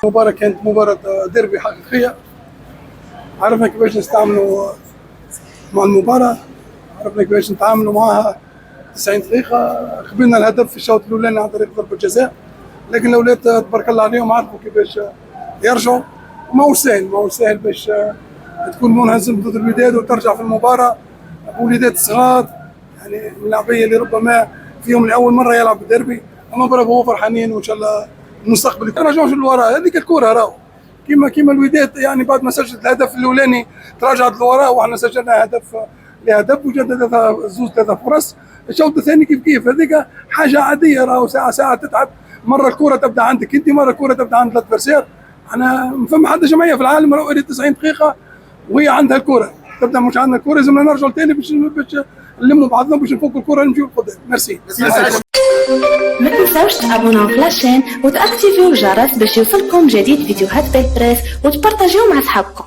المباراة كانت مباراة ديربي حقيقية. عرفنا كيفاش نستعملوا مع المباراة، عرفنا كيفاش نتعاملوا معها 90 دقيقة. قبلنا الهدف في الشوط الأولاني عن طريق ضربة جزاء، لكن الأولاد تبارك الله عليهم عرفوا كيفاش يرجعوا. ماهوش سهل باش تكون منهزم ضد الوداد وترجع في المباراة بوليدات صغار، يعني اللاعبية اللي ربما فيهم لأول مرة يلعب بالديربي. أما برافو فرحانين وإن شاء الله المستقبل ما نرجعوش للوراء. هذيك الكرة راهو كيما الوداد، يعني بعد ما سجلت الهدف الاولاني تراجعت للوراء، وحنا سجلنا هدف وجددتها زوج 3 فرص. الشوط الثاني كيف هذيك حاجه عاديه، راهو ساعه تتعب. مره الكره تبدا عندك انت، مره الكره تبدا عند الادفيرسير. انا ما فما حد جمعيه في العالم راهو 90 دقيقه وهي عندها الكره تبدا، مش عندنا الكره لازمنا نرجعوا ثاني باش نلموا بعضنا باش نفكوا الكره ونمشيو لقدام. ميرسي. ما تنساوش تابوناو في لاشين وتاكتيفيو الجرس باش يوصلكم جديد فيديوهات بالبريس وتبارطاجيو مع صحابكم.